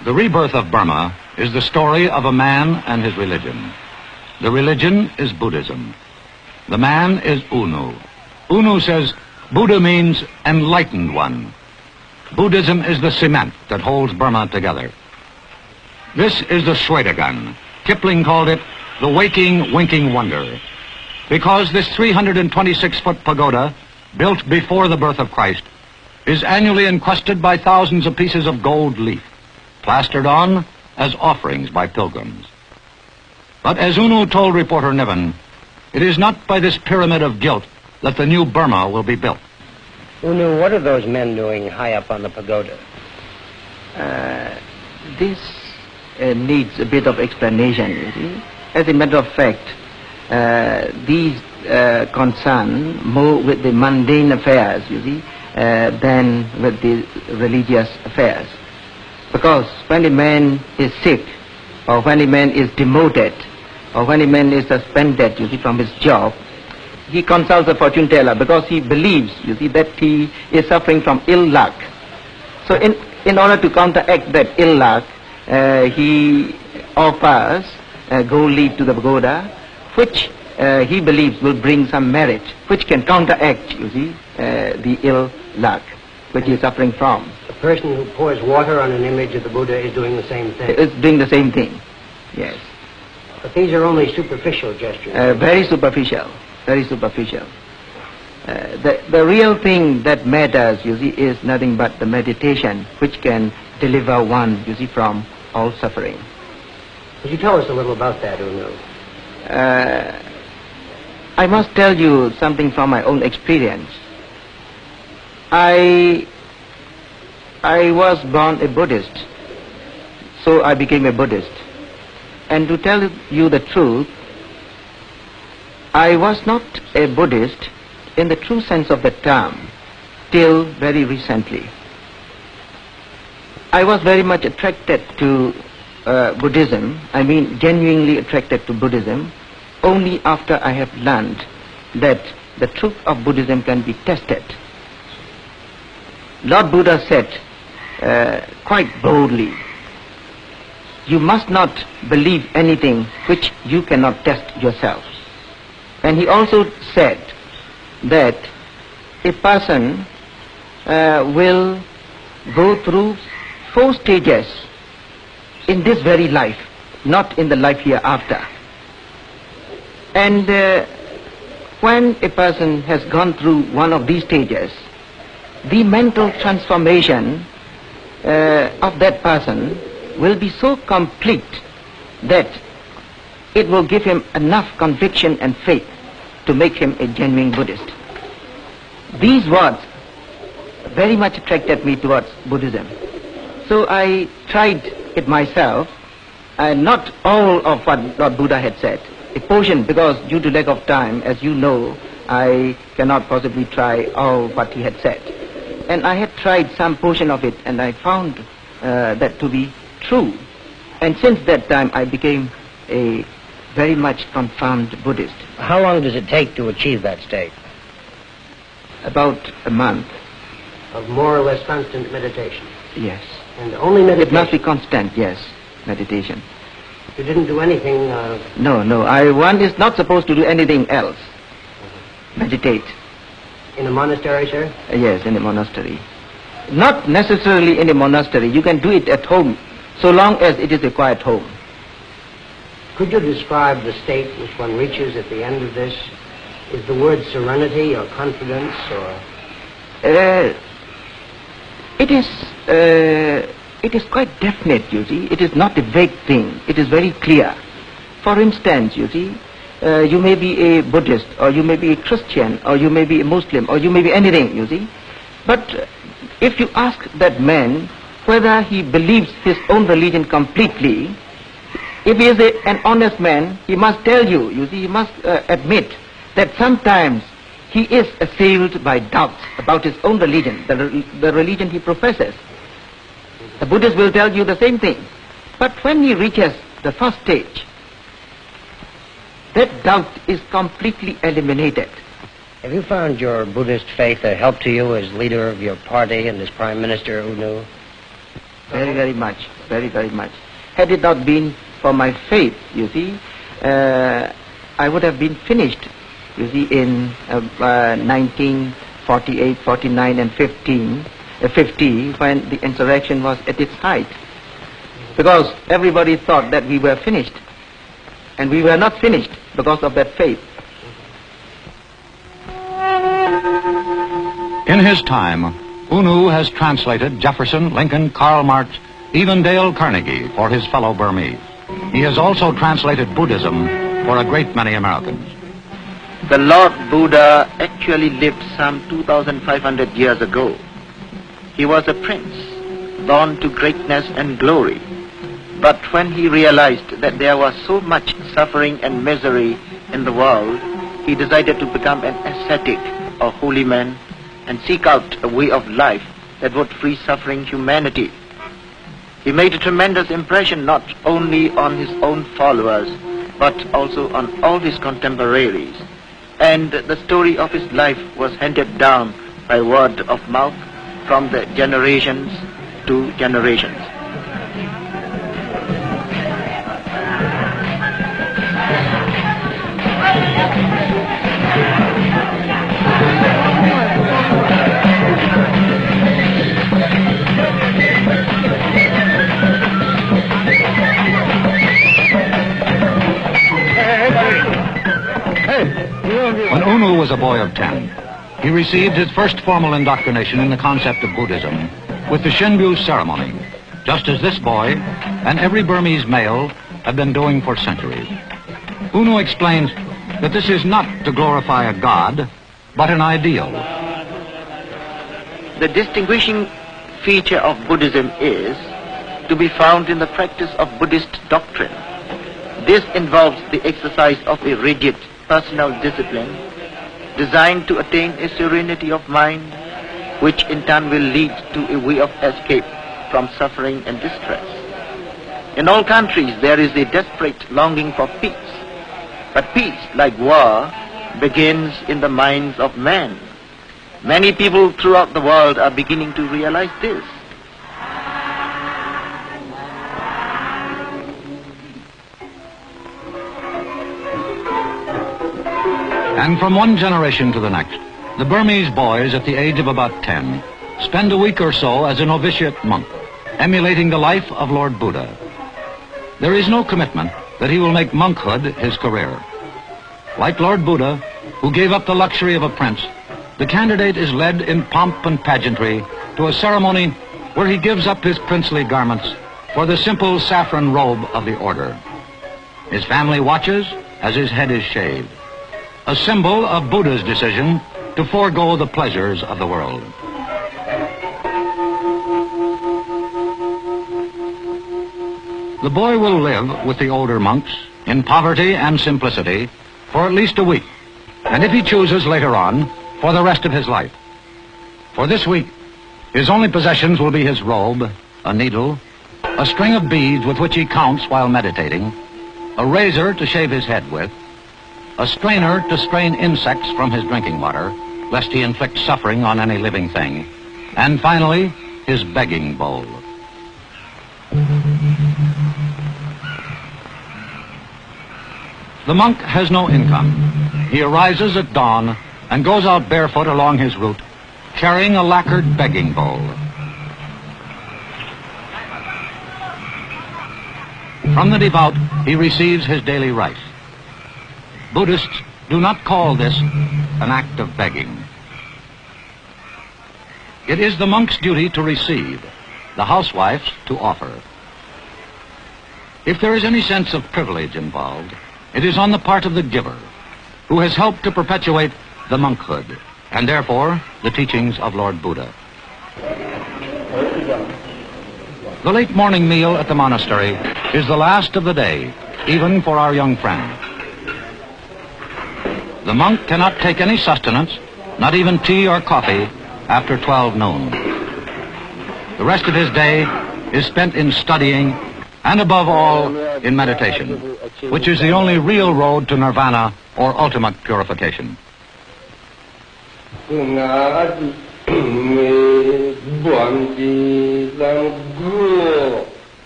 The rebirth of Burma is the story of a man and his religion. The religion is Buddhism. The man is Unu. Unu says Buddha means enlightened one. Buddhism is the cement that holds Burma together. This is the Shwedagon. Kipling called it the waking, winking wonder. Because this 326-foot pagoda, built before the birth of Christ, is annually encrusted by thousands of pieces of gold leaf, plastered on as offerings by pilgrims. But as Unu told reporter Niven, it is not by this pyramid of guilt that the new Burma will be built. Unu, what are those men doing high up on the pagoda? This needs a bit of explanation, you see. As a matter of fact, these concern more with the mundane affairs, you see, than with the religious affairs. Because when a man is sick, or when a man is demoted, or when a man is suspended, you see, from his job, he consults a fortune teller because he believes, you see, that he is suffering from ill luck. So in order to counteract that ill luck, he offers gold leaf to the pagoda, which he believes will bring some merit, which can counteract, you see, the ill luck which he is suffering from. The person who pours water on an image of the Buddha is doing the same thing. Is doing the same thing, yes. But these are only superficial gestures. Very superficial, very superficial. The real thing that matters, you see, is nothing but the meditation which can deliver one, you see, from all suffering. Could you tell us a little about that, Unu? I must tell you something from my own experience. I was born a Buddhist, so I became a Buddhist. And to tell you the truth, I was not a Buddhist in the true sense of the term till very recently. I was very much attracted to Buddhism, I mean genuinely attracted to Buddhism, only after I have learned that the truth of Buddhism can be tested. Lord Buddha said quite boldly, you must not believe anything which you cannot test yourself. And he also said that a person will go through 4 stages in this very life, not in the life hereafter. And when a person has gone through one of these stages, the mental transformation of that person will be so complete that it will give him enough conviction and faith to make him a genuine Buddhist. These words very much attracted me towards Buddhism. So I tried it myself, and not all of what Lord Buddha had said. A portion, because due to lack of time, as you know, I cannot possibly try all what he had said. And I had tried some portion of it, and I found that to be true. And since that time, I became a very much confirmed Buddhist. How long does it take to achieve that state? About a month. Of more or less constant meditation? Yes. And only meditation? It must be constant, yes, meditation. You didn't do anything? No, one is not supposed to do anything else. Meditate. In a monastery, sir? Yes, in a monastery. Not necessarily in a monastery. You can do it at home, so long as it is a quiet home. Could you describe the state which one reaches at the end of this? Is the word serenity or confidence or? It is quite definite, you see. It is not a vague thing. It is very clear. For instance, you see, you may be a Buddhist, or you may be a Christian, or you may be a Muslim, or you may be anything, you see. But if you ask that man whether he believes his own religion completely, if he is an honest man, he must tell you, you see, he must admit that sometimes he is assailed by doubts about his own religion, the religion he professes. The Buddhist will tell you the same thing. But when he reaches the first stage, that doubt is completely eliminated. Have you found your Buddhist faith a help to you as leader of your party and as Prime Minister, Unu? very much, very much. Had it not been for my faith, you see, I would have been finished, you see, in 1948, 49 and 50, when the insurrection was at its height. Because everybody thought that we were finished, and we were not finished because of that faith. In his time, Unu has translated Jefferson, Lincoln, Karl Marx, even Dale Carnegie for his fellow Burmese. He has also translated Buddhism for a great many Americans. The Lord Buddha actually lived some 2,500 years ago. He was a prince, born to greatness and glory. But when he realized that there was so much suffering and misery in the world, he decided to become an ascetic or holy man and seek out a way of life that would free suffering humanity. He made a tremendous impression not only on his own followers, but also on all his contemporaries. And the story of his life was handed down by word of mouth from the generations to generations. When Unu was a boy of 10, he received his first formal indoctrination in the concept of Buddhism with the Shinbu ceremony, just as this boy and every Burmese male have been doing for centuries. Unu explains that this is not to glorify a god, but an ideal. The distinguishing feature of Buddhism is to be found in the practice of Buddhist doctrine. This involves the exercise of a rigid personal discipline designed to attain a serenity of mind, which in turn will lead to a way of escape from suffering and distress. In all countries there is a desperate longing for peace, but peace, like war, begins in the minds of men. Many people throughout the world are beginning to realize this. And from one generation to the next, the Burmese boys at the age of about 10 spend a week or so as a novitiate monk, emulating the life of Lord Buddha. There is no commitment that he will make monkhood his career. Like Lord Buddha, who gave up the luxury of a prince, the candidate is led in pomp and pageantry to a ceremony where he gives up his princely garments for the simple saffron robe of the order. His family watches as his head is shaved, a symbol of Buddha's decision to forego the pleasures of the world. The boy will live with the older monks in poverty and simplicity for at least a week, and if he chooses later on, for the rest of his life. For this week, his only possessions will be his robe, a needle, a string of beads with which he counts while meditating, a razor to shave his head with, a strainer to strain insects from his drinking water, lest he inflict suffering on any living thing, and finally, his begging bowl. The monk has no income. He arises at dawn and goes out barefoot along his route, carrying a lacquered begging bowl. From the devout, he receives his daily rice. Buddhists do not call this an act of begging. It is the monk's duty to receive, the housewife's to offer. If there is any sense of privilege involved, it is on the part of the giver, who has helped to perpetuate the monkhood, and therefore the teachings of Lord Buddha. The late morning meal at the monastery is the last of the day, even for our young friend. The monk cannot take any sustenance, not even tea or coffee, after 12 noon. The rest of his day is spent in studying and above all in meditation, which is the only real road to nirvana or ultimate purification.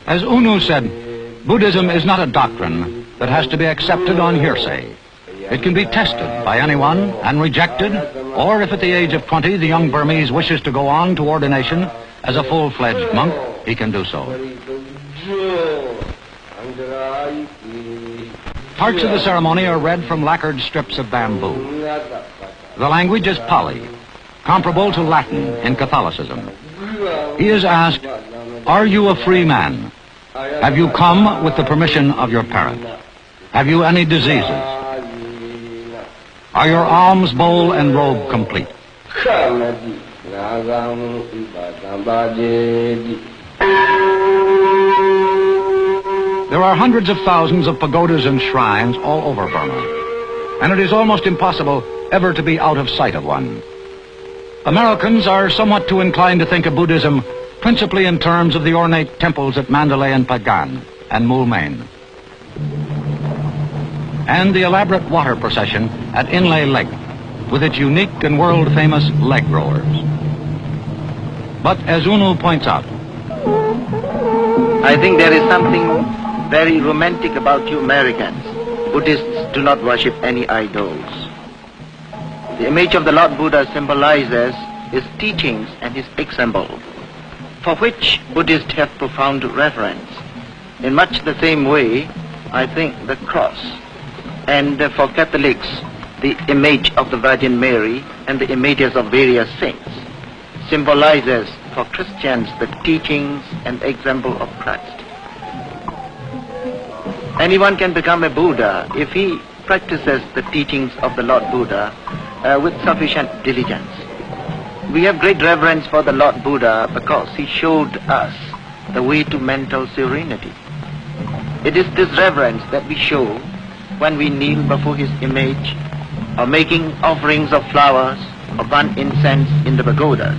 As Unu said, Buddhism is not a doctrine that has to be accepted on hearsay. It can be tested by anyone and rejected, or if at the age of 20 the young Burmese wishes to go on to ordination as a full-fledged monk, he can do so. Parts of the ceremony are read from lacquered strips of bamboo. The language is Pali, comparable to Latin in Catholicism. He is asked, "Are you a free man? Have you come with the permission of your parents? Have you any diseases? Are your alms bowl and robe complete?" There are hundreds of thousands of pagodas and shrines all over Burma, and it is almost impossible ever to be out of sight of one. Americans are somewhat too inclined to think of Buddhism principally in terms of the ornate temples at Mandalay and Pagan and Moulmein, and the elaborate water procession at Inlay Lake with its unique and world-famous leg growers. But as Unu points out, I think there is something very romantic about you Americans. Buddhists do not worship any idols. The image of the Lord Buddha symbolizes his teachings and his example, for which Buddhists have profound reverence. In much the same way, I think the cross, and for Catholics, the image of the Virgin Mary and the images of various saints, symbolizes for Christians the teachings and example of Christ. Anyone can become a Buddha if he practices the teachings of the Lord Buddha with sufficient diligence. We have great reverence for the Lord Buddha because he showed us the way to mental serenity. It is this reverence that we show when we kneel before his image, or making offerings of flowers, or burn incense in the pagodas.